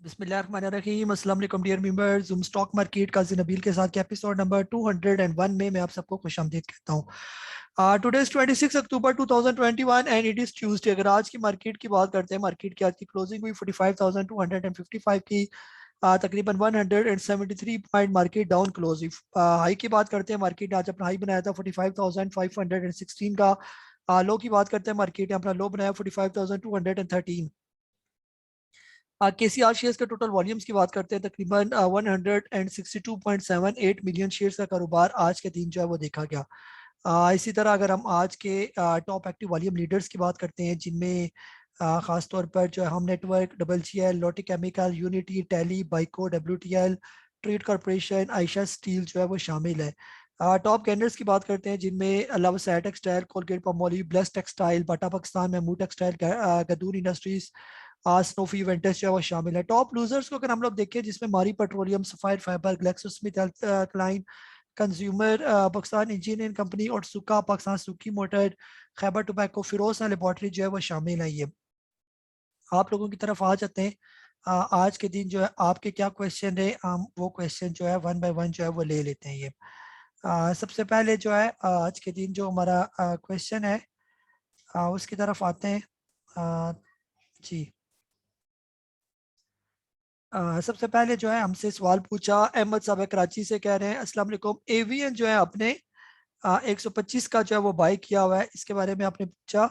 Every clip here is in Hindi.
बिस्मिल्लाहिर्रहमानिर्रहीम। अस्सलाम वालेकुम dear members. Zoom stock market का नबील के साथ के एपिसोड नंबर 201 में मैं आप सबको खुशामदीद कहता हूँ। Today is 26 October 2021 and it is Tuesday. अगर आज की मार्केट की बात करते हैं, मार्केट की आज की क्लोजिंग हुई 45,255 की। तकरीबन 173 पॉइंट मार्केट डाउन क्लोज हुई। हाई की बात करते हैं, मार्केट ने आज अपना हाई बनाया था 45,516 का। लो की बात करते हैं, मार्केट ने अपना लो बनाया 45,213। केसीआर शेयर्स के टोटल वॉल्यूम्स की बात करते हैं, तकरीबन 162.78 मिलियन शेयर्स का कारोबार आज के दिन जो है वो देखा गया। इसी तरह अगर हम आज के टॉप एक्टिव वॉल्यूम लीडर्स की बात करते हैं, जिनमें खास तौर पर जो है हम network, double G L, Lotte chemical, unity, टेली, Byco, WTL, trade corporation, Aisha steel जो है वो शामिल है। टॉप गेनर्स की बात करते हैं, जिनमें अलावा टेक्सटाइल, कोलगेट पामोलिव, ब्लेस textile, Bata Pakistan, Mahmood textile, गदूर इंडस्ट्रीज, स्नोफी वेंटस जो है वो शामिल है। टॉप लूजर्स को अगर हम लोग देखें, जिसमें Mari petroleum, sapphire fibre, GlaxoSmithKline, consumer Pakistan engineering company और सुका Pakistan, Suzuki motor, Khyber tobacco, Feroz laboratory जो है वो शामिल है। ये आप लोगों की तरफ आ जाते हैं। आज के दिन जो है आपके क्या क्वेश्चन है, हम वो क्वेश्चन जो है वन बाय वन जो है वो ले लेते हैं। ये सबसे पहले जो है आज के दिन जो हमारा क्वेश्चन है, उसकी तरफ आते हैं। जी, सबसे पहले जो है हमसे सवाल पूछा अहमद साहब है, कराची से, कह रहे हैं अस्सलाम वालेकुम, एवीएन जो है आपने 125 का जो है वो बाई किया हुआ है, इसके बारे में आपने पूछा।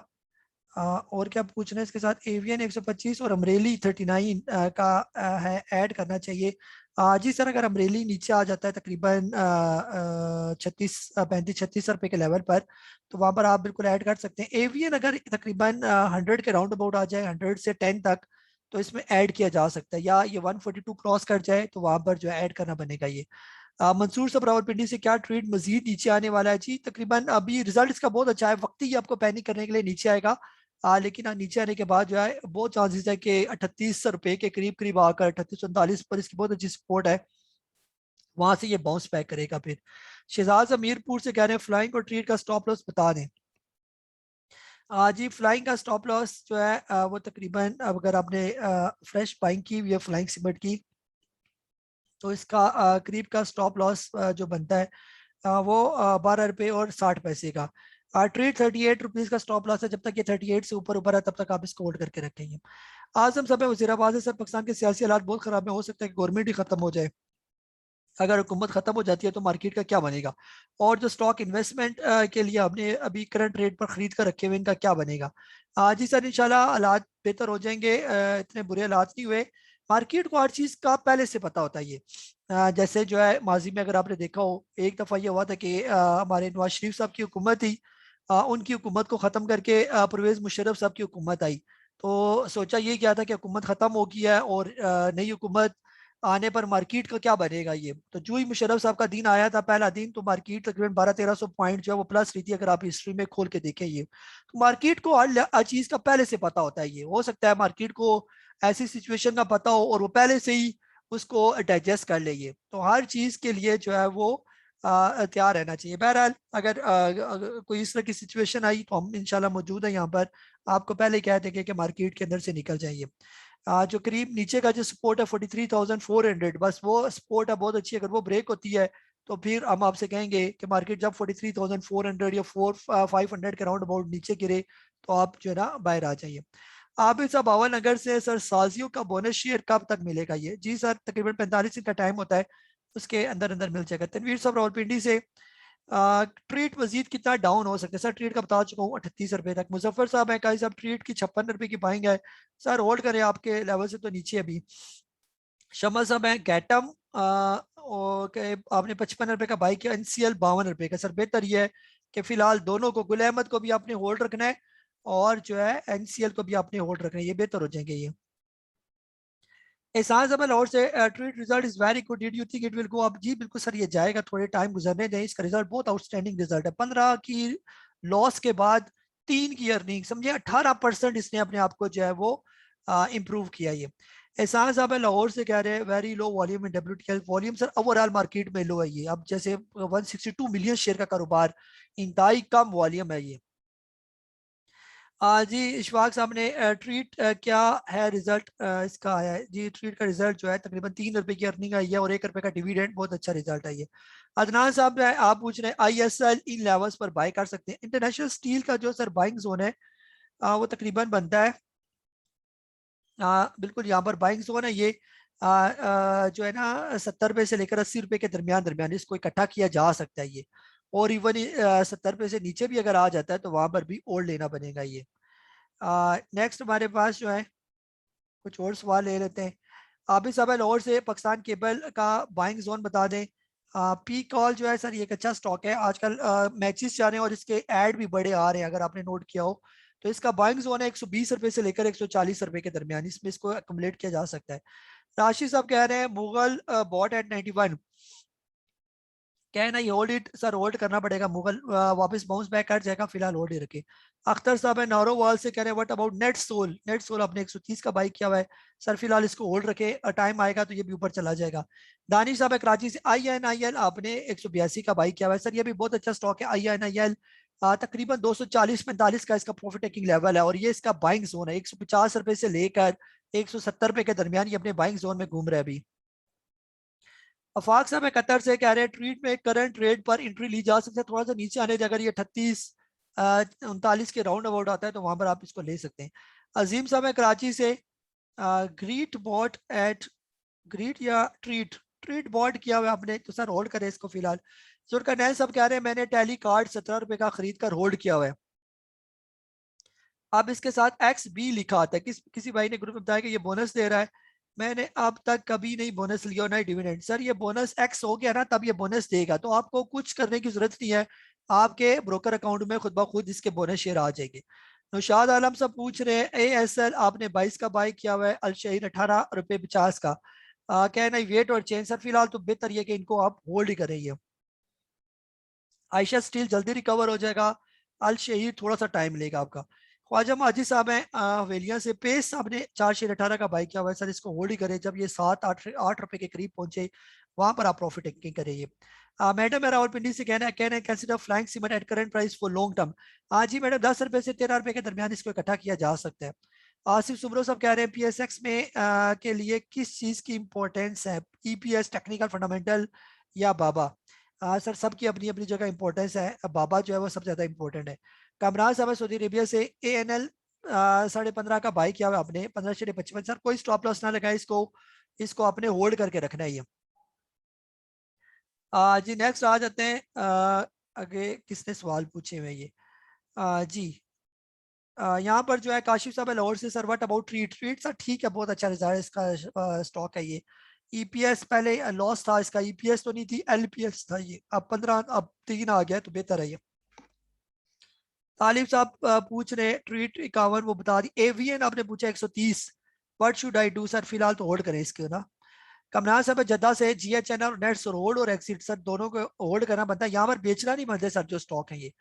और क्या पूछ रहे हैं इसके साथ, एवीएन 125 और अमरेली 39 का है, ऐड करना चाहिए। जी सर, अगर अमरेली नीचे आ जाता है तकरीबन 35-36 रुपए के लेवल पर, तो वहां पर आप बिल्कुल ऐड कर सकते हैं। एवीएन अगर तकरीबन 100 के राउंड अबाउट आ जाए, 100 से 10 तक, तो इसमें ऐड किया जा सकता है। या ये 142 क्रॉस कर जाए तो वहां पर जो है ऐड करना बनेगा। ये मंसूर साहब रावलपिंडी से, क्या ट्रेड मजीद नीचे आने वाला है? जी, तकरीबन अभी रिजल्ट इसका बहुत अच्छा है, वक्त ही आपको पैनिक करने के लिए नीचे आएगा। लेकिन नीचे आने के बाद जो है बहुत चांसेस है कि 38 रुपए के करीब करीब आकर 38-39 पर इसकी बहुत अच्छी सपोर्ट है, वहां से ये बाउंस बैक करेगा। फिर शहजाद अमीरपुर से कह रहे हैं फ्लाइंग और ट्रेड का स्टॉप लॉस बता दें। जी, फ्लाइंग का स्टॉप लॉस जो है वो तकरीबन, अब अगर आपने फ्रेश बाइंग की हुई है फ्लाइंग सीमेंट की, तो इसका करीब का स्टॉप लॉस जो बनता है वो 12 रुपये और 60 पैसे का। ट्रेड 38 रुपीज़ का स्टॉप लॉस है, जब तक ये 38 से ऊपर ऊपर है तब तक आप इसको होल्ड करके रखेंगे। आजम साहब वज़ीराबाद से, सर पाकिस्तान के सियासी हालात बहुत खराब है, हो सकता है कि गवर्नमेंट ही खत्म हो जाए, अगर हुकूमत खत्म हो जाती है तो मार्केट का क्या बनेगा? और जो स्टॉक इन्वेस्टमेंट के लिए हमने अभी करंट रेट पर खरीद कर रखे हुए, इनका क्या बनेगा? जी सर, इंशाल्लाह हालात बेहतर हो जाएंगे, इतने बुरे हालात नहीं हुए। मार्केट को हर चीज़ का पहले से पता होता है। ये जैसे जो है माजी में अगर आपने देखा हो, एक दफ़ा ये हुआ था कि हमारे नवाज शरीफ साहब की हुकूमत थी, उनकी हुकूमत को ख़त्म करके परवेज़ मुशर्रफ साहब की हुकूमत आई। तो सोचा ये क्या था कि हुकूमत ख़त्म हो गई है और नई हुकूमत आने पर मार्केट का क्या बनेगा? ये तो जो ही मुशर्रफ साहब का दिन आया था, पहला दिन, तो मार्केट तकरीबन 1200-1300 पॉइंट जो है वो प्लस रही थी, अगर आप हिस्ट्री में खोल के देखें। ये तो मार्केट को हर चीज का पहले से पता होता है। ये हो सकता है मार्केट को ऐसी सिचुएशन का पता हो और वो पहले से ही उसको डाइजेस्ट कर ले। ये तो हर चीज के लिए जो है वो तैयार रहना चाहिए। बहरहाल अगर कोई इस तरह की सिचुएशन आई तो हम इंशाल्लाह मौजूद है यहाँ पर, आपको पहले कह देंगे कि मार्केट के अंदर से निकल जाइए। जो करीब नीचे का जो सपोर्ट है 43,400, बस वो सपोर्ट है बहुत अच्छी, अगर वो ब्रेक होती है तो फिर हम आपसे कहेंगे कि मार्केट जब 43,400 या 500 के राउंड अबाउट नीचे गिरे तो आप जो है ना बाहर आ जाइए। आबिद साहब भावन नगर से, सर साजियों का बोनस शेयर कब तक मिलेगा? ये जी सर, तकरीबन 45 दिन का टाइम होता है, उसके अंदर अंदर मिल जाएगा। तनवीर साहब रावलपिंडी से, ट्रीट मजीद कितना डाउन हो सकता है? सर ट्रीट का बता चुका हूँ 38 रुपए तक। मुजफ्फर साहब है, कहा साहब ट्रीट की 56 रुपए की बाइंग है, सर होल्ड करें, आपके लेवल से तो नीचे अभी। शमा साहब है, गैटम आपने 55 रुपए का बाई किया, NCL 52 रुपए का। सर बेहतर यह है कि फिलहाल दोनों को, गुल अहमद को भी आपने होल्ड रखना है और जो है NCL को भी आपने होल्ड रखना है, ये बेहतर हो जाएंगे। ये एहसान जबल और से, trade result is very good, did you think it will go up? जी बिल्कुल सर, ये जाएगा, थोड़े टाइम गुजरने दें, इसका रिजल्ट बहुत आउटस्टैंडिंग रिजल्ट है। 15 की लॉस के बाद 3 की अर्निंग, समझे 18% इसने अपने आप को जो है वो इम्प्रूव किया। ये एहसान साहब लाहौर से कह रहे हैं वेरी लो वॉल्यूम इन WTL। Volume sir overall market में लो है। ये अब जैसे 162 मिलियन शेयर का कारोबार, इंतहाई कम वॉल्यूम है। ये जी इशफाक साहब ने ट्रीट क्या है रिजल्ट इसका आया है जी। ट्रीट का रिजल्ट जो है तकरीबन 3 रुपए की अर्निंग आई है और 1 रुपए का डिविडेंड, बहुत अच्छा रिजल्ट है ये। अदनान साहब आप पूछ रहे हैं ISL इन लेवल्स पर बाय कर सकते हैं। इंटरनेशनल स्टील का जो सर बाइंग जोन है वो तकरीबन बनता है बिल्कुल यहाँ पर बाइंग जोन है ये जो है ना 70 रुपए से लेकर 80 रुपए के दरमियान दरमियान इसको इकट्ठा किया जा सकता है ये। और इवन 70 रुपए से नीचे भी अगर आ जाता है तो वहां पर भी और लेना बनेगा ये। नेक्स्ट हमारे पास जो है कुछ और सवाल ले लेते हैं। आबिद साहब लाहौर से पाकिस्तान केबल का बाइंग जोन बता दें। पी कॉल जो है सर ये एक अच्छा स्टॉक है आजकल, मैचेस जा रहे हैं और इसके ऐड भी बड़े आ रहे हैं अगर आपने नोट किया हो। तो इसका बाइंग जोन है 120 रुपए से लेकर 140 रुपए के दरमियान, इसमें इसको अकोमोडेट किया जा सकता है। राशि साहब कह रहे हैं मुगल बॉट एट 91, क्या है ना ये होल्ड इट सर, होल्ड करना पड़ेगा। मुगल वापस बाउंस बैक कर जाएगा, फिलहाल होल्ड ही रखे। अख्तर साहब है नारोवाल से कह रहे हैं what about NetSol. NetSol आपने 130 का बाई किया हुआ है सर, फिलहाल इसको होल्ड रखे, टाइम आएगा तो ये भी ऊपर चला जाएगा। दानिश साहब है कराची से INIL आपने 182 का बाई किया हुआ है सर, ये भी बहुत अच्छा स्टॉक है INIL। तकरीबन 240-45 का इसका प्रॉफिट टेकिंग लेवल है और ये इसका बाइंग जोन है 150 रुपए से लेकर 170 रुपए के दरमियान ये अपने बाइंग जोन में घूम रहे हैं अभी। अफाक साहब मैं कतर से कह रहे हैं ट्रीट में करंट रेट पर एंट्री ली जा सकती है, थोड़ा सा नीचे आने अगर ये 38-39 के राउंड अबाउट आता है तो वहां पर आप इसको ले सकते हैं। अजीम साहब है कराची से ग्रीट बॉट एट ग्रीट या ट्रीट, ट्रीट बॉट किया हुआ है आपने तो सर होल्ड करें इसको फिलहाल। जुल्करनैन साहब कह रहे हैं मैंने टैली कार्ड 17 रुपए का खरीद कर होल्ड किया हुआ है। अब इसके साथ XB लिखा आता है, किसी भाई ने ग्रुप में बताया कि ये बोनस दे रहा है। मैंने अब तक कभी नहीं बोनस लिया और ना ही डिविडेंड। सर ये बोनस X हो गया ना तब ये बोनस देगा, तो आपको कुछ करने की जरूरत नहीं है, आपके ब्रोकर अकाउंट में खुद ब खुद इसके बोनस शेयर आ जाएंगे। नौशाद आलम सब पूछ रहे हैं ASL आपने 22 का बाय किया हुआ है, अलशहीर 18 रुपए 50 का, क्या है ना वेट और चेंज। सर फिलहाल तो बेहतर ये कि इनको आप होल्ड ही करेंगे। आयशा स्टील जल्दी रिकवर हो जाएगा, अल शहीद थोड़ा सा टाइम लेगा आपका। ख्वाजा माजी साहब हैं वेलिया से, पेस साहब ने 4 शेयर 18 का बाई किया हुआ है सर, इसको होल्ड ही करें, जब ये 7-8 रुपए के करीब पहुंचे वहां पर आप प्रॉफिट टेकिंग करेंगे। मैडम रावलपिंडी से कहना है consider flying cement at current price for long term. हाँ जी मैडम, 10 रुपए से 13 रुपए के दरमियान इसको इकट्ठा किया जा सकता है। आसिफ सुब्रो साहब कह रहे हैं PSX में के लिए किस चीज की इंपॉर्टेंस है, EPS टेक्निकल फंडामेंटल या बाबा। सर सबकी अपनी अपनी जगह इंपॉर्टेंस है, बाबा जो है वो सबसे ज्यादा इंपॉर्टेंट है। कामराज साहब सऊदी अरेबिया से ANL 15.5 का बाई किया हुआ आपने 15-55। सर कोई स्टॉप लॉस ना लगाए इसको, इसको आपने होल्ड करके रखना है ये। जी नेक्स्ट आ जाते हैं आगे किसने सवाल पूछे हुए ये। जी यहाँ पर जो है काशिफ साहब है लाहौर से, sir what about treat. Treat sir ठीक है, बहुत अच्छा रिजल्ट इसका स्टॉक है ये। EPS पहले लॉस था इसका, EPS तो नहीं थी LPS था ये, अब 15 अब 3 आ गया तो बेहतर है ये। तालिब साहब पूछ रहे ट्रीट 51 वो बता दी। AVN आपने पूछा 130, what should I do. Sir फिलहाल तो होल्ड करें इसके ना। कमरान साहब जद्दा से GHN और नेट्स होल्ड और एक्सिट सर दोनों को होल्ड करना बनता है, यहाँ पर बेचना नहीं बनता सर जो स्टॉक है ये।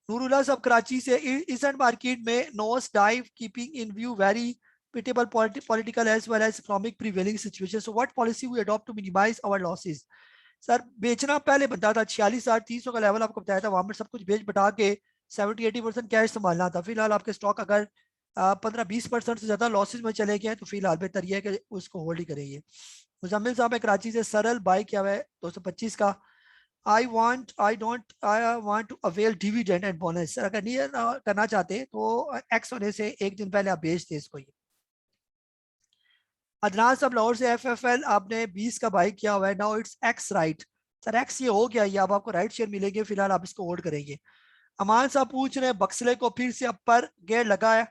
नूरुल्लाह साहब कराची से, इसेंट मार्केट में nose dive keeping in view very pitiable political as well as economic prevailing situation, so what policy we adopt to minimize our losses। Sir बेचना पहले बनता था 46,300 का लेवल आपको बताया था, वहां पर सब कुछ बेच बटा के 70-80% कैश संभालना था। फिलहाल आपके स्टॉक अगर 15-20% से ज्यादा लॉसेज में चले गए तो फिलहाल बेहतर यह है कि उसको होल्ड ही करेंगे। मुजम्मिल साहब है कराची से, सरल बाई किया हुआ है 225 का। I want to avail dividend and bonus। Sir अगर नहीं करना चाहते तो X होने से एक दिन पहले आप बेच दें इसको ये। अदनान साहब लाहौर से FFL आपने 20 का बाई किया हुआ है, now it's X right. Sir X ये हो गया, ये अब आपको राइट शेयर मिलेंगे, फिलहाल आप इसको होल्ड करेंगे। अमान साहब पूछ रहे हैं बक्सले को फिर से अपर गेयर लगा है,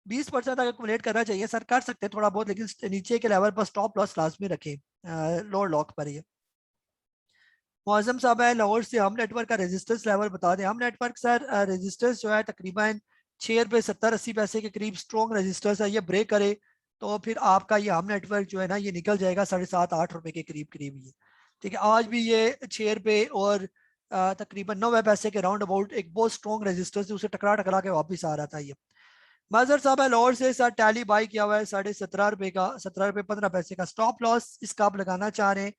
20% तक एक्यूमुलेट करना चाहिए सर, कर सकते हैं थोड़ा बहुत, लेकिन नीचे के लेवल पर स्टॉप लॉस लाजमी रखें, लोअर लॉक पर ये। मौजम साहब है लाहौर से, हम नेटवर्क का रेजिस्टेंस लेवल बता दें। हम नेटवर्क सर रेजिस्टेंस जो है तकरीबन 6 रुपये 70-80 पैसे के करीब स्ट्रॉन्ग रेजिस्टेंस है, ये ब्रेक करे तो फिर आपका ये हम नेटवर्क जो है ना ये निकल जाएगा 7.5-8 रुपए के करीब करीब ये। ठीक है, आज भी ये 6 रुपये और तकरीबन 90 पैसे के राउंड अबाउट एक बहुत स्ट्रॉन्ग रेजिस्टेंस उसे टकरा टकरा के वापस आ रहा था ये। मजहर साहब है लाहौर से, सर टैली बाई किया हुआ है 17.5 रुपए का, 17 रुपये 15 पैसे का स्टॉप लॉस इसका आप लगाना चाह रहे हैं।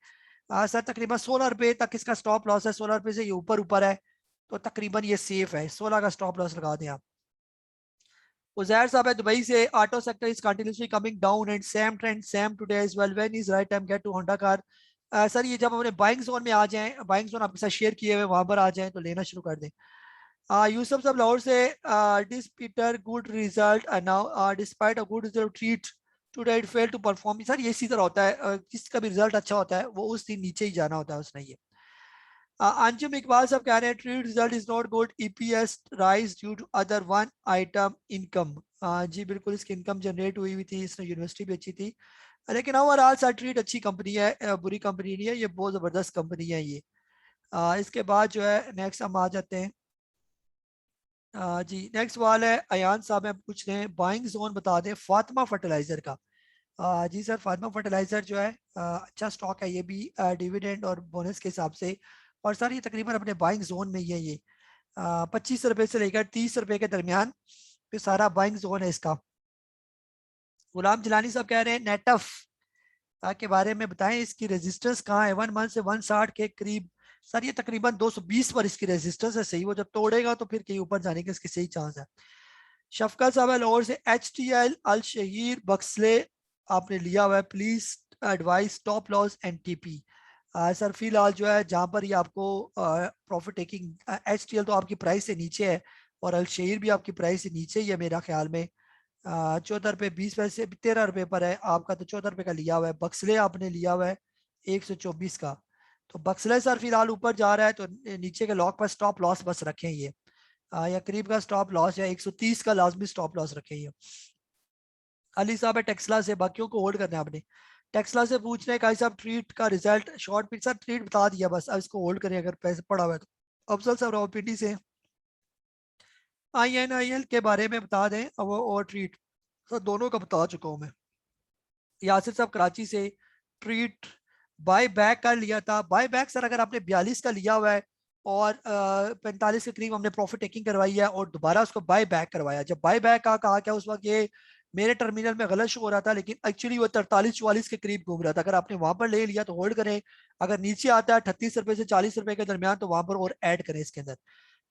सर तकरीबन 16 रुपए तक इसका स्टॉप लॉस है, 16 रुपए से ये ऊपर ऊपर है तो तकरीबन ये सेफ है, 16 का स्टॉप लॉस लगा दें आप। उजैर साहब है दुबई से, auto sector is continuously coming down and same trend same today as well, when is right time get to Honda car. Sir ये जब अपने बाइंग जोन में आ जाएं, बाइंग जोन आपके साथ शेयर किए हुए वहां पर आ जाएं तो लेना शुरू कर दें। यूसुफ साहब लाहौर से, despite a good result now despite a good result trade today it fail to perform. Sir ये इसी तरह होता है, जिसका भी रिजल्ट अच्छा होता है वो उस दिन नीचे ही जाना होता है उसने। ये अंजुम इकबाल साहब कह रहे हैं trade result is not good, EPS rise due to other one item income. जी बिल्कुल, इसकी इनकम जनरेट हुई हुई थी, इसने यूनिवर्सिटी भी अच्छी थी, लेकिन ओवरऑल सर ट्रीट अच्छी कंपनी है, बुरी कंपनी नहीं है, ये बहुत ज़बरदस्त कंपनी है ये। इसके बाद जो है नेक्स्ट हम आ जाते हैं। जी नेक्स्ट सवाल है अयान साहब हैं, पूछ रहे हैं बाइंग जोन बता दें फातिमा फर्टिलाइजर का। जी सर, फातिमा फर्टिलाइजर जो है अच्छा स्टॉक है, ये भी डिविडेंड और बोनस के हिसाब से, और सर ये तकरीबन अपने बाइंग जोन में ही है ये, 25 रुपए से लेकर 30 रुपए के दरमियान पे सारा बाइंग जोन है इसका। गुलाम जिलानी साहब कह रहे हैं नेटफ के बारे में बताएं, इसकी रेजिस्टेंस कहाँ है, 1 मंथ से 160 के करीब। सर ये तकरीबन 220 पर इसकी रेजिस्टेंस है, सही वो जब तोड़ेगा तो फिर कहीं ऊपर जाने के इसके सही चांस है। शफकत साहब है लाहौर से, एच टी एल अल शहीर बक्सले आपने लिया हुआ है, please advice stop loss and TP. Sir फिलहाल जो है जहां पर ये आपको profit taking, H T L तो आपकी प्राइस से नीचे है और अल शहीर भी आपकी प्राइस से नीचे ही है मेरा ख्याल में, 14 रुपये 20 पैसे 13 रुपए पर है आपका, तो 14 रुपए का लिया हुआ है। बक्सले आपने लिया हुआ है 124 का, तो बक्सले सर फिलहाल ऊपर जा रहा है, तो नीचे के लॉक पर स्टॉप लॉस बस रखें ये, या करीब का स्टॉप लॉस या 130 का लाजमी स्टॉप लॉस रखें ये। अली साहब है टेक्सला से, बाकियों को होल्ड करना है आपने। टेक्सला से पूछ रहे हैं भाई साहब ट्रीट का रिजल्ट शॉर्ट पीट, सर ट्रीट बता दिया बस, अब इसको होल्ड करें अगर पैसे पड़ा हुआ है तो। अफजल साहब रावलपिंडी से, INIL के बारे में बता दें वो और ट्रीट, सर दोनों का बता चुका हूँ मैं। यासिर साहब कराची से, ट्रीट बाय बैक कर लिया था, बाय बैक सर अगर आपने 42 का लिया हुआ है और 45 के करीब हमने प्रॉफिट टेकिंग करवाई है और दोबारा उसको बाय बैक करवाया, जब बाय बैक का कहा क्या उस वक्त ये मेरे टर्मिनल में गलत शो हो रहा था, लेकिन एक्चुअली वो 43-44 के करीब घूम रहा था, अगर आपने वहां पर ले लिया तो होल्ड करें, अगर नीचे आता है 38 रुपए से 40 रुपए के दरमियान तो वहां पर और ऐड करें इसके अंदर।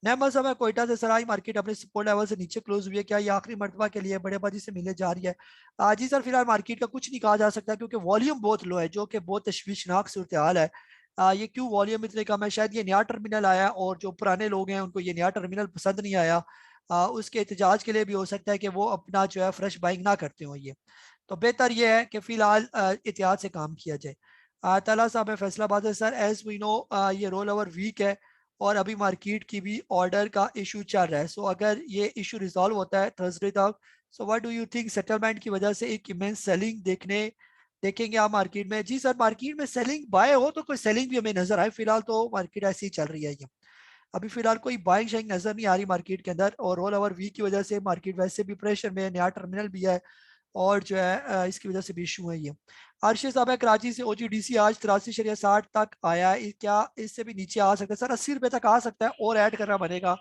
नैमा समय कोयटा से, सराय मार्केट अपने सपोर्ट लेवल से नीचे क्लोज हुई है, क्या ये आखिरी मर्तबा के लिए बड़े बाजी से मिलने जा रही है? जी सर फिलहाल मार्केट का कुछ नहीं कहा जा सकता क्योंकि वॉल्यूम बहुत लो है, जो कि बहुत तशवीशनाक सूरत हाल है। ये क्यों वॉल्यूम इतने कम है, शायद ये नया टर्मिनल आया और जो पुराने लोग हैं उनको ये नया टर्मिनल पसंद नहीं आया, उसके एहतजाज के लिए भी हो सकता है कि वो अपना जो है फ्रेश बाइंग ना करते हो ये, तो बेहतर ये है कि फिलहाल एहतियात से काम किया जाए। तला साहब है फैसलाबाद से, सर एज वी नो ये रोल ओवर वीक है और अभी मार्केट की भी ऑर्डर का इशू चल रहा है, सो अगर ये इशू रिजॉल्व होता है थर्सडे तक, so what do you think settlement की वजह से एक इमेंस सेलिंग देखेंगे आप मार्केट में? जी सर मार्केट में सेलिंग बाय हो तो कोई सेलिंग भी हमें नजर आए, फिलहाल तो मार्केट ऐसी ही चल रही है ये, अभी फिलहाल कोई बाइंग शाइंग नजर नहीं आ रही मार्केट के अंदर, और रोल ओवर वीक की वजह से मार्केट वैसे भी प्रेशर में है, नया टर्मिनल भी है और जो है इसकी वजह से भी इशू है ये। अर्शद साहब है कराची से, OGDC आज 83.60 तक आया है, क्या इससे भी नीचे आ सकता है? सर 80 रुपए तक आ सकता है और ऐड करना बनेगा,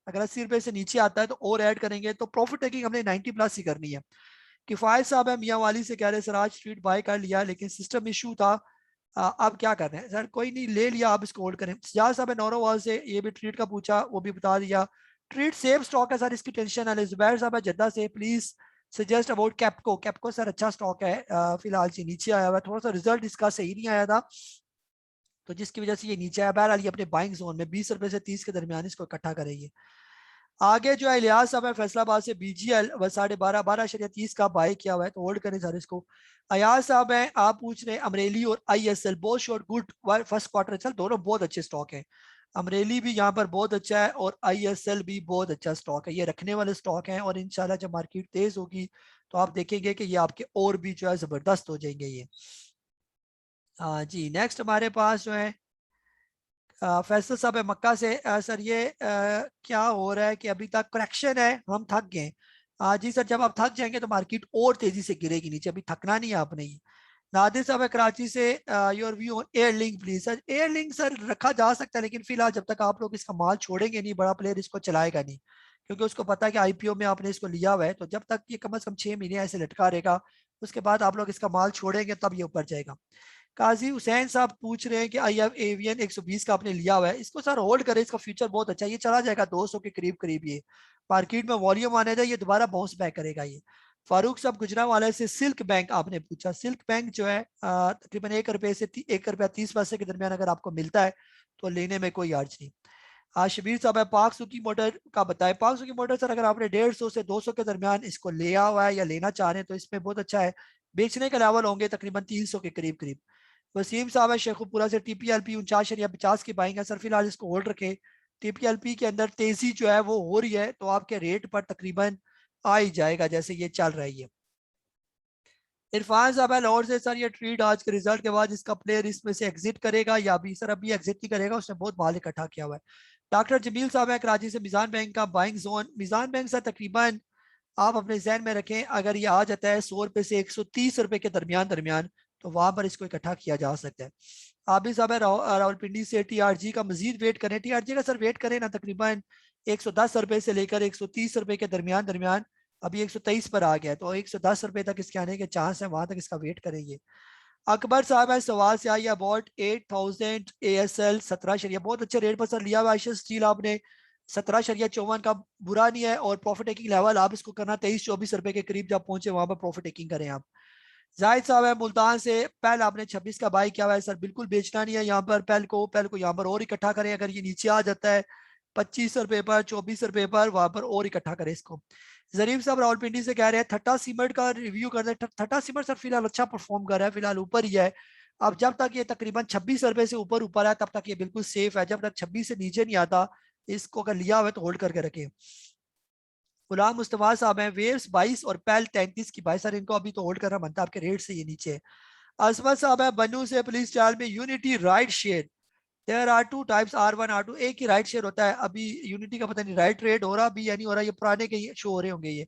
अगर 80 रुपए से नीचे आता है तो और ऐड करेंगे, तो प्रॉफिट टेकिंग हमने 90 प्लस ही करनी है। किफायत साहब है मियाँ वाली से, कह रहे सर आज स्ट्रीट बाय कर लिया लेकिन सिस्टम इशू था, अब क्या कर रहे हैं? सर कोई नहीं ले लिया, आप इसको होल्ड करें। सजाद साहब है नौरोवाल से, ये भी ट्रीट का पूछा वो भी बता दिया, ट्रीट सेफ स्टॉक है सर, इसकी टेंशन है। जुबैर साहब है जद्दा से, प्लीज सजेस्ट अबाउट कैप्को, कैप्को सर अच्छा स्टॉक है, फिलहाल से नीचे आया हुआ है, थोड़ा सा रिजल्ट इसका सही नहीं आया था तो जिसकी वजह से ये नीचे आया, बहरहाल ये अपने बाइंग जोन में 20 रुपए से 30 के दरमियान इसको इकट्ठा करेंगे। आगे जो है इलियास साहब है फैसलाबाद से, BGL 12.5 का बाय किया हुआ है तो होल्ड करें सर इसको। अयाज साहब है आप पूछ रहे हैं अमरेली और ISL बहुत short good first quarter, sir दोनों बहुत अच्छे स्टॉक हैं, अमरेली भी यहाँ पर बहुत अच्छा है और ISL भी बहुत अच्छा स्टॉक है, ये रखने वाले स्टॉक हैं और इंशाल्लाह जब मार्केट तेज होगी तो आप देखेंगे कि ये आपके और भी जो है जबरदस्त हो जाएंगे ये। जी नेक्स्ट हमारे पास जो है फैसल साहब है मक्का से, सर ये क्या हो रहा है कि अभी तक करेक्शन है, हम थक गए। जी सर जब आप थक जाएंगे तो मार्केट और तेजी से गिरेगी नीचे, अभी थकना नहीं है आपने ये। नादिर साहब है कराची से, your view on airlink please. Sir airlink sir रखा जा सकता है लेकिन फिलहाल जब तक आप लोग इसका माल छोड़ेंगे नहीं, बड़ा प्लेयर इसको चलाएगा नहीं, क्योंकि उसको पता है कि IPO में आपने इसको लिया हुआ है, तो जब तक ये कम से कम 6 महीने ऐसे लटका रहेगा, उसके बाद आप लोग इसका माल छोड़ेंगे तब ये ऊपर जाएगा। काजी हुसैन साहब पूछ रहे हैं कि आई हैव एवियन 120 का आपने लिया हुआ है, इसको सर होल्ड करें, इसका फ्यूचर बहुत अच्छा है, ये चला जाएगा 200 के करीब करीब, ये मार्केट में वॉल्यूम आने जाए, ये दोबारा बाउंस बैक करेगा ये। फारूक साहब गुजरांवाला से सिल्क बैंक आपने पूछा, सिल्क बैंक जो है तकरीबन 1 रुपए से 1 रुपया 30 पैसे के दरमियान अगर आपको मिलता है तो लेने में कोई अर्ज नहीं। शबीर साहब है पाक सुकी मोटर का बताएं, पाक सुकी मोटर सर अगर आपने 150 से 200 के दरमियान इसको लिया हुआ है या लेना चाह रहे हैं तो इसमें बहुत अच्छा है, बेचने के लेवल होंगे तकरीबन 300 के करीब करीब। वसीम साहब है शेखुपुरा से टीपीएलपी 49.50 की बाइंग है सर, फिलहाल इसको होल्ड रखे, टीपीएलपी के अंदर तेजी जो है वो हो रही है तो आपके रेट पर तकरीबन आ ही जाएगा जैसे ये चल रही है। इरफान साहब है लाहौर से सर, ये ट्रेड आज के रिजल्ट के बाद इसका प्लेयर इसमें से एग्जिट करेगा या अभी सर अभी एग्जिट नहीं करेगा, उसने बहुत माल इकट्ठा किया हुआ है। डॉक्टर जमील साहब है कराची से, मिजान बैंक का बाइंग जोन, मिजान बैंक सर तकरीबन आप अपने जहन में रखें अगर ये आ जाता है 100 रुपए से 130 रुपए के दरमियान दरमियान तो वहां पर इसको इकट्ठा किया जा सकता है। आबिद साहब है रावलपिंडी से, टीआरजी का मजीद वेट करें, टीआरजी का सर वेट करें ना तकरीबन 110 रुपए से लेकर 130 रुपए के दरमियान दरमियान, अभी 123 पर आ गया तो 110 रुपए तक इसके आने के चांस है, वहां तक इसका वेट करेंगे। अकबर साहब है सवाल से आई अबाउट 8000 ASL 17 बहुत अच्छे रेट पर सर लिया हुआ है स्टील आपने, 17.54 का बुरा नहीं है और प्रॉफिट टेकिंग लेवल आप इसको करना 23-24 रुपए के करीब जब पहुंचे वहां पर प्रॉफिट टेकिंग करें आप। जाहिद साहब है मुल्तान से, पहले आपने 26 का बाई किया हुआ है सर, बिल्कुल बेचना नहीं है यहाँ पर, पहल को यहाँ पर और इकट्ठा करें, अगर ये नीचे आ जाता है 25 रुपए पर 24 रुपए पर वहां पर और इकट्ठा करें इसको। जरीफ साहब रावलपिंडी से कह रहे हैं थट्टा सीमेंट का रिव्यू कर रहे हैं, थट्टा सीमेंट सर फिलहाल अच्छा परफॉर्म कर रहा है, फिलहाल ऊपर ही है। अब जब तक ये तकरीबन 26 रुपए से ऊपर ऊपर है तब तक ये बिल्कुल सेफ है, जब तक 26 से नीचे नहीं आता इसको अगर लिया हुआ है तो होल्ड करके रखें। गुलाम मुस्तफा साहब हैं वेव्स 22 और पैल 33 की 22 सर, इनको अभी तो होल्ड करना बनता है, आपके रेट से ये नीचे है। अजमत साहब है बनू से, पुलिस चाल में unity right share, there are two types R1 R2, एक ही राइट शेयर होता है, अभी यूनिटी का पता नहीं राइट रेट हो रहा भी या नहीं हो रहा, ये पुराने के शो हो रहे होंगे ये।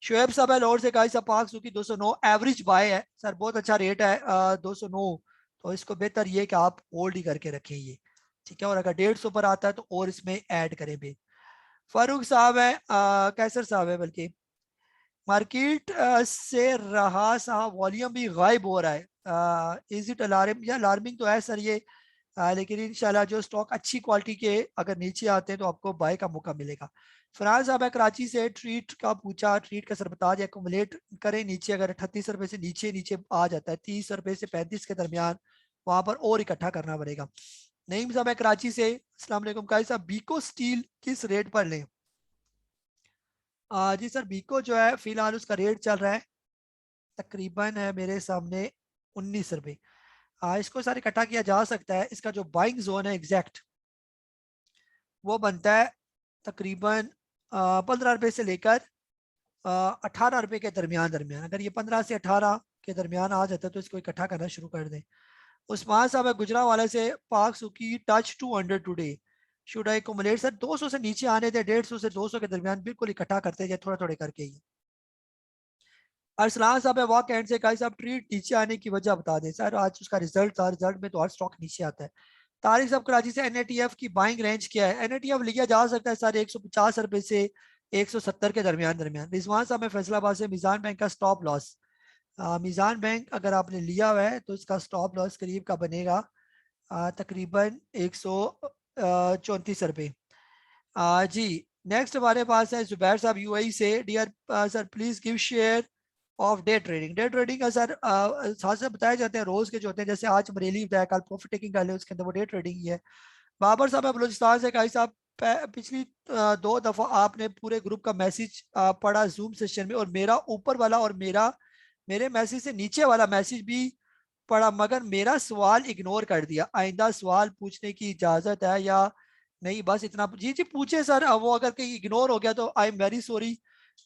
शोएब साहब है लाहौर से, गाइस साहब पाक सुकी 209 एवरेज बाय है सर, बहुत अच्छा रेट है 209, तो इसको बेहतर ये कि आप होल्ड ही करके रखें ये, ठीक है, और अगर 150 पर आता है तो और इसमें ऐड करें भी। फारूक साहब है कैसर साहब है बल्कि, मार्केट से रहा साहब वॉल्यूम भी गायब हो रहा है, इज इट अलार्म या अलार्मिंग तो है सर ये, लेकिन इंशाल्लाह जो स्टॉक अच्छी क्वालिटी के अगर नीचे आते हैं तो आपको बाय का मौका मिलेगा। फराज साहब है कराची से, ट्रीट का पूछा, ट्रीट का सर बता दिया, एकुमुलेट करें नीचे, अगर 38 रुपए से नीचे नीचे आ जाता है 30 रुपए से 35 के दरमियान वहां पर और इकट्ठा करना पड़ेगा। नईम साहब है कराची से, अस्सलाम वालेकुम काजी साहब, बीको स्टील किस रेट पर लें? जी सर बीको जो है फिलहाल उसका रेट चल रहा है तकरीबन है मेरे सामने 19 रुपए, इसको सर इकट्ठा किया जा सकता है, इसका जो बाइंग जोन है एग्जैक्ट वो बनता है तकरीबन 15 रुपए से लेकर 18 रुपए के दरमियान दरमियान, अगर ये 15 से 18 के दरमियान आ जाता है तो इसको इकट्ठा करना शुरू कर दें। उस्मान साहब है गुजरांवाला से, Pak Suzuki touch 200 today should I accumulate sir, 200 से नीचे आने दे, 150 से 200 के दरमियान बिल्कुल इकट्ठा करते जाए थोड़ा थोड़े करके ही। अरसलान साहब है वॉक एंड से, कहा साहब ट्रीट नीचे आने की वजह बता दें सर, आज उसका रिजल्ट था, रिजल्ट में तो हर स्टॉक नीचे आता है। तारिक साहब कराची से, NATF की बाइंग रेंज क्या है? NATF लिया जा सकता है सर 150 रुपए से 170 के दरमियान दरमियान। रिजवान साहब है फैसलाबाद से, मिजान बैंक का स्टॉप लॉस, मिजान बैंक अगर आपने लिया हुआ है तो इसका स्टॉप लॉस करीब का बनेगा तकरीबन 134 रुपए। जी नेक्स्ट हमारे पास है जुबैर साहब UAE से, dear sir please give share of day trading, day trading का सर साथ से बताए जाते हैं रोज के जो होते हैं, जैसे आज बरेली बताया, कल प्रॉफिट टेकिंग कर ले, उसके अंदर वो डे ट्रेडिंग ही है। बाबर साहब है बलूचिस्तान से, कहा साहब पिछली 2 दफा आपने पूरे ग्रुप का मैसेज पढ़ा जूम सेशन में और मेरा ऊपर वाला और मेरे मैसेज से नीचे वाला मैसेज भी पढ़ा मगर मेरा सवाल इग्नोर कर दिया, आइंदा सवाल पूछने की इजाजत है या नहीं? बस इतना जी जी पूछे सर, वो अगर कहीं इग्नोर हो गया तो आई एम वेरी सॉरी,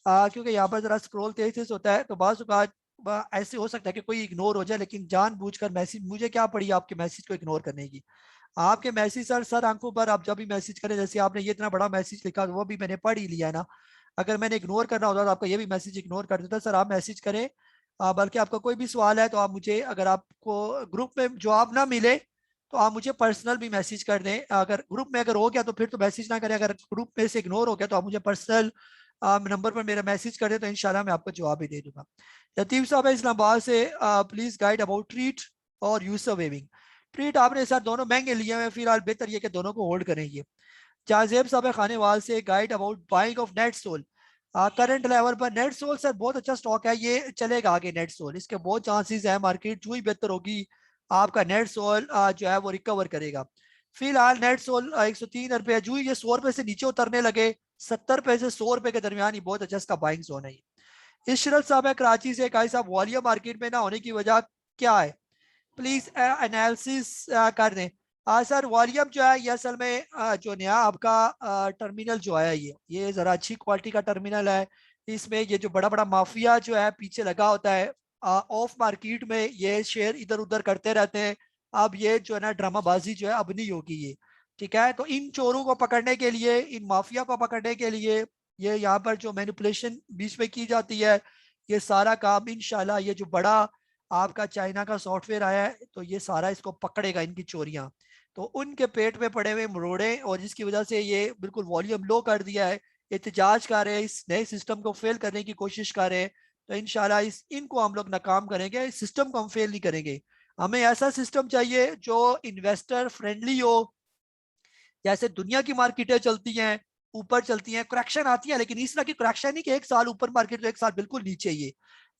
क्योंकि यहाँ पर जरा स्क्रॉल तेज तेज होता है तो बाज़ औक़ात ऐसे हो सकता है कि कोई इग्नोर हो जाए, लेकिन जानबूझकर मैसेज, मुझे क्या पड़ी आपके मैसेज को इग्नोर करने की? आपके मैसेज सर सर आंखों पर आप जब भी मैसेज करें, जैसे आपने ये इतना बड़ा मैसेज लिखा वो भी मैंने पढ़ ही लिया है ना, अगर मैंने इग्नोर करना होता तो आपका ये भी मैसेज इग्नोर कर देता। सर आप मैसेज करें, बल्कि आपका कोई भी सवाल है तो आप मुझे, अगर आपको ग्रुप में जवाब ना मिले तो आप मुझे पर्सनल भी मैसेज कर दें, अगर ग्रुप में अगर हो गया तो फिर तो मैसेज ना करें, अगर ग्रुप में से इग्नोर हो गया तो आप मुझे पर्सनल नंबर पर मेरा मैसेज कर दें तो इंशाल्लाह मैं आपको जवाब भी दे दूंगा। लतीफ साहब है इस्लामाबाद से, प्लीज गाइड अबाउट ट्रीट, और यूसफ वेविंग। ट्रीट आपने सर दोनों महंगे लिए हुए, फिलहाल बेहतर ये कि दोनों को होल्ड करेंगे। जाजेब साहब खानेवाल से guide about buying of NetSol. Current level पर नेट सोल सर बहुत अच्छा स्टॉक है, ये चलेगा आगे। नेट सोल इसके बहुत चांसेस है, मार्केट जो ही बेहतर होगी आपका नेट सोल जो है वो रिकवर करेगा। फिलहाल नेट सोल 103 रुपये, जो ही ये 100 रुपये से नीचे उतरने लगे 70 रुपये से 100 रुपये के दरमियान ही बहुत अच्छा इसका बाइंग जोन है। इशरत साहब है कराची से, काई साहब वॉल्यूम मार्केट में ना होने की वजह क्या है, प्लीज एनालिसिस कर दें। सर वॉल्यूम जो है ये असल में जो नया आपका टर्मिनल जो है ये जरा अच्छी क्वालिटी का टर्मिनल है। इसमें ये जो बड़ा बड़ा माफिया जो है पीछे लगा होता है, ऑफ मार्केट में ये शेयर इधर उधर करते रहते हैं। अब ये जो है ना ड्रामाबाजी जो है अब नहीं होगी ये, ठीक है। तो इन चोरों को पकड़ने के लिए, इन माफिया को पकड़ने के लिए ये यहाँ पर जो मैनिपुलेशन बीच में की जाती है, ये सारा काम इंशाल्लाह ये जो बड़ा आपका चाइना का सॉफ्टवेयर आया है तो ये सारा इसको पकड़ेगा, इनकी चोरियां। तो उनके पेट में पड़े हुए मरोड़े और जिसकी वजह से ये बिल्कुल वॉल्यूम लो कर दिया है, एहतजाज कर रहे हैं, इस नए सिस्टम को फेल करने की कोशिश कर रहे हैं। तो इंशाल्लाह इनको हम लोग नाकाम करेंगे, इस सिस्टम को हम फेल नहीं करेंगे। हमें ऐसा सिस्टम चाहिए जो इन्वेस्टर फ्रेंडली हो, जैसे दुनिया की मार्केटें चलती हैं, ऊपर चलती हैं, करेक्शन आती है, लेकिन इस तरह की करेक्शन नहीं कि एक साल ऊपर मार्केट तो एक साल बिल्कुल नीचे।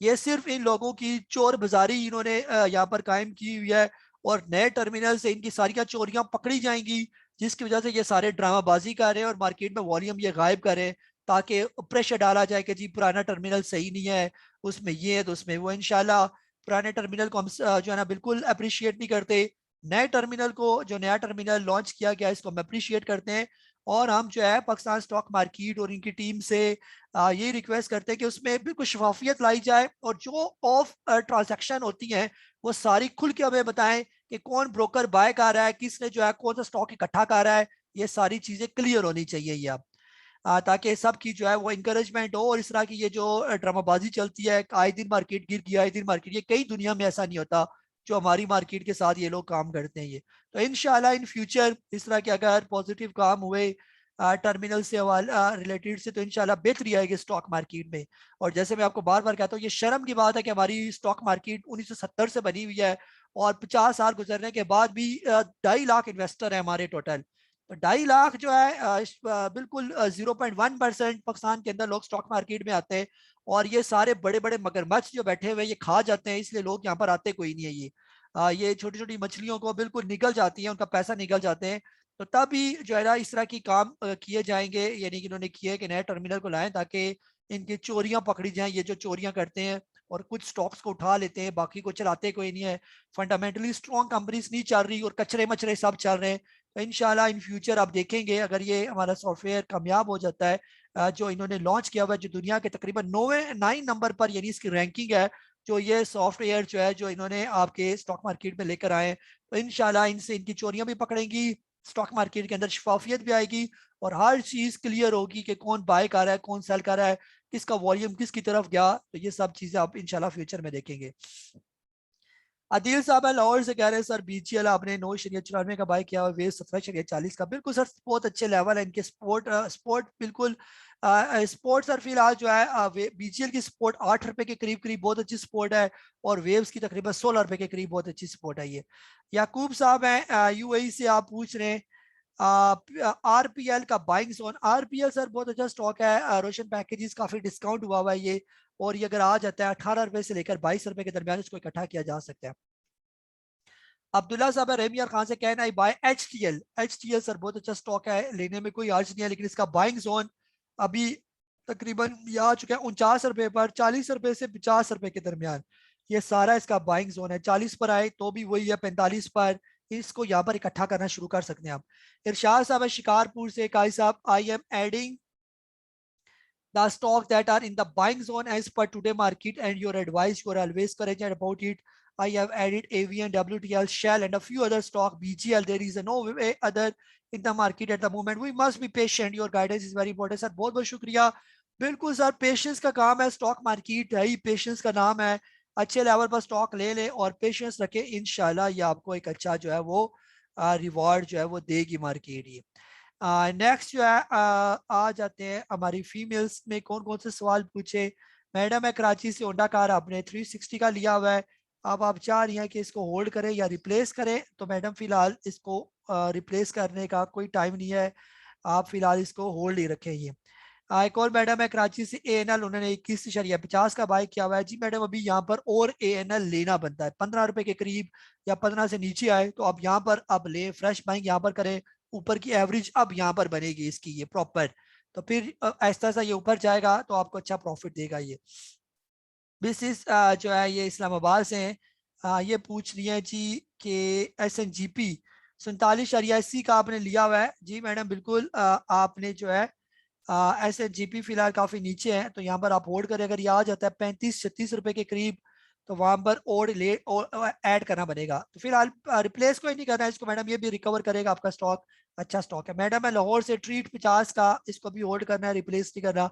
ये सिर्फ इन लोगों की चोर बाजारी इन्होंने यहाँ पर कायम की हुई है, और नए टर्मिनल से इनकी सारी चोरियां पकड़ी जाएंगी, जिसकी वजह से ये सारे ड्रामाबाजी कर रहे हैं और मार्केट में वॉल्यूम ये गायब करें, ताकि प्रेशर डाला जाए कि जी पुराना टर्मिनल सही नहीं है, उसमें ये है तो उसमें वो। इंशाल्लाह पुराने टर्मिनल को हम जो है ना बिल्कुल अप्रिशिएट नहीं करते, नए टर्मिनल को, जो नया टर्मिनल लॉन्च किया गया इसको हम अप्रिशिएट करते हैं। और हम जो है पाकिस्तान स्टॉक मार्केट और इनकी टीम से ये रिक्वेस्ट करते हैं कि उसमें बिल्कुल शफाफियत लाई जाए, और जो ऑफ ट्रांजैक्शन होती हैं वो सारी खुल के हमें बताएं कि कौन ब्रोकर बाय कर रहा है, किसने जो है कौन सा स्टॉक इकट्ठा कर रहा है। ये सारी चीजें क्लियर होनी चाहिए ये अब, ताकि सबकी जो है वो इंकरेजमेंट हो। और इस तरह की ये जो ड्रामाबाजी चलती है, आए दिन मार्केट गिर गया, आए दिन मार्केट, ये कई दुनिया में ऐसा नहीं होता जो हमारी मार्केट के साथ ये लोग काम करते हैं ये। तो इंशाल्लाह इन फ्यूचर इस तरह के अगर पॉजिटिव काम हुए टर्मिनल से रिलेटेड से, तो इंशाल्लाह बेहतरी आएगी स्टॉक मार्केट में। और जैसे मैं आपको बार बार कहता हूँ, ये शर्म की बात है कि हमारी स्टॉक मार्केट 1970 से बनी हुई है और 50 साल गुजरने के बाद भी 2.5 लाख इन्वेस्टर है हमारे टोटल। तो 2.5 लाख जो है बिल्कुल 0.1% पाकिस्तान के अंदर लोग स्टॉक मार्केट में आते हैं, और ये सारे बड़े बड़े मगरमच्छ जो बैठे हुए ये खा जाते हैं, इसलिए लोग यहाँ पर आते कोई नहीं है। ये छोटी छोटी मछलियों को बिल्कुल निगल जाती है, उनका पैसा निगल जाते हैं। तो तभी जो है ना इस तरह की काम किए जाएंगे, यानी कि इन्होंने किए कि नए टर्मिनल को लाएं ताकि इनकी चोरियां पकड़ी जाएं, ये जो चोरियां करते हैं और कुछ स्टॉक्स को उठा लेते हैं, बाकी को चलाते कोई नहीं है। फंडामेंटली स्ट्रॉन्ग कंपनीज नहीं चल रही और कचरे मचरे सब चल रहे हैं। तो इंशाल्लाह इन फ्यूचर आप देखेंगे, अगर ये हमारा सॉफ्टवेयर कामयाब हो जाता है, जो इन्होंने लॉन्च किया हुआ है, जो दुनिया के तकरीबन 9 नंबर पर यानी इसकी रैंकिंग है, जो ये सॉफ्टवेयर जो है जो इन्होंने आपके स्टॉक मार्केट में लेकर आए, तो इंशाल्लाह इनसे इनकी चोरियां भी पकड़ेंगी, स्टॉक मार्केट के अंदर शफाफियत भी आएगी, और हर चीज क्लियर होगी कि कौन बाय कर रहा है, कौन सेल कर रहा है, किसका वॉल्यूम किसकी तरफ गया। तो ये सब चीजें आप इंशाल्लाह फ्यूचर में देखेंगे। आदिल साहब है लाहौर से कह रहे हैं सर बीजीएल आपने 9.94 का बाय किया और वेव 17.40 का, बिल्कुल सर बहुत अच्छे लेवल है इनके। स्पोर्ट बिल्कुल स्पोर्ट सर फिलहाल जो है बीजीएल की स्पोर्ट 8 रुपए के करीब करीब बहुत अच्छी स्पोर्ट है, और वेव्स की तकरीबन 16 रुपए के करीब बहुत अच्छी स्पोर्ट है ये। याकूब साहब है यूएई से, आप पूछ रहे हैं आरपीएल का बाइंग जोन। आरपीएल सर बहुत अच्छा स्टॉक है, रोशन पैकेजेस काफी डिस्काउंट हुआ हुआ है ये, और ये अगर आ जाता है 18 रुपए से लेकर 22 रुपए के दरमियान इसको इकट्ठा किया जा सकता है। अब्दुल्ला साहब रेमियर खान से कहना है बाय एचटीएल। एचटीएल सर बहुत अच्छा स्टॉक है, लेने में कोई अर्ज नहीं है, लेकिन इसका बाइंग जोन अभी तकरीबन ये आ चुका है 49 रुपए पर, 40 रुपए से 50 रुपए के दरमियान ये सारा इसका बाइंग जोन है। 40 पर आए तो भी वही है, 45 पर इसको यहाँ पर इकट्ठा करना शुरू कर सकते हैं आप। इरशाद साहब है शिकारपुर से, काई साहब I am adding the stock that are in the buying zone as per today market and your advice, you are always correct about it. I have added AVN, WTL, Shell and a few other stock, BGL. There is no way other in the market at the moment. We must be patient. Your guidance is very important. Sir बहुत बहुत शुक्रिया। बिल्कुल सर पेशेंस का काम है, स्टॉक मार्केट है ही पेशेंस का नाम है। अच्छे लेवल पर स्टॉक ले ले और पेशेंस रखे, इंशाल्लाह ये आपको एक अच्छा जो है वो रिवॉर्ड जो है वो देगी मार्केट ये। नेक्स्ट जो है आ जाते हैं हमारी फीमेल्स में, कौन कौन से सवाल पूछे। मैडम है कराची से, होंडा कार आपने 360 का लिया हुआ है, अब आप चाह रही हैं कि इसको होल्ड करें या रिप्लेस करें, तो मैडम फिलहाल इसको रिप्लेस करने का कोई टाइम नहीं है, आप फिलहाल इसको होल्ड ही रखें। ये एक और मैडम है कराची से ANL, उन्होंने 21.50 का बाय किया हुआ है। जी मैडम अभी यहाँ पर और ANL लेना बनता है 15 रुपए के करीब, या 15 से नीचे आए तो आप यहाँ पर अब ले, फ्रेश बाइंग यहाँ पर करें, ऊपर की एवरेज अब यहाँ पर बनेगी इसकी ये प्रॉपर, तो फिर ऐसा ऐसा ये ऊपर जाएगा तो आपको अच्छा प्रॉफिट देगा। ये बिसिस जो है ये इस्लामाबाद से हैं, ये पूछ रही है जी कि SNGP 47.80 का आपने लिया हुआ है। जी मैडम बिल्कुल, आपने जो है SNGP फिलहाल काफी नीचे है, तो यहाँ पर आप होल्ड करें, अगर ये आ जाता है 35-36 रुपए के करीब, तो वहां पर और ऐड करना बनेगा। तो फिलहाल रिप्लेस कोई नहीं करना है इसको मैडम, ये भी रिकवर करेगा आपका स्टॉक, अच्छा स्टॉक है। मैडम है लाहौर से ट्रीट 50 का, इसको भी होल्ड करना है, रिप्लेस नहीं करना।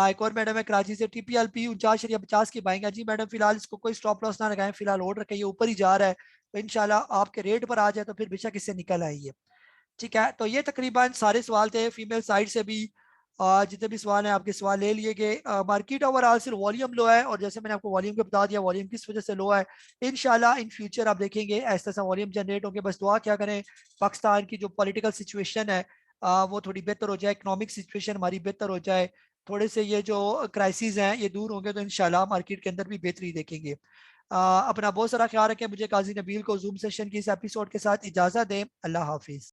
एक और मैडम है कराची से TPLP 49.50 की बाइंग है। जी मैडम फिलहाल इसको कोई स्टॉप लॉस ना लगाएं, फिलहाल होल्ड रखें, ये ऊपर ही जा रहा है, तो इंशाल्लाह आपके रेट पर आ जाए तो फिर बेशक इससे निकल आएंगे। ठीक है, तो ये तकरीबन सारे सवाल थे फीमेल साइड से भी। जितने भी सवाल हैं आपके सवाल ले लिए गए। मार्केट ओवरऑल सिर्फ वॉल्यूम लो है, और जैसे मैंने आपको वॉल्यूम के बता दिया वॉल्यूम किस वजह से लो है। इंशाल्लाह इन फ्यूचर आप देखेंगे ऐसा ऐसा वॉल्यूम जनरेट होंगे। बस दुआ क्या करें, पाकिस्तान की जो पॉलिटिकल सिचुएशन है वो थोड़ी बेहतर हो जाए, इकोनॉमिक सिचुएशन हमारी बेहतर हो जाए, थोड़े से ये जो क्राइसिस हैं ये दूर होंगे, तो इंशाल्लाह मार्केट के अंदर भी बेहतरी देखेंगे। अपना बहुत सारा ख्याल रखें। मुझे काजी नबील को जूम सेशन की इस एपिसोड के साथ इजाजत दें। अल्लाह हाफिज।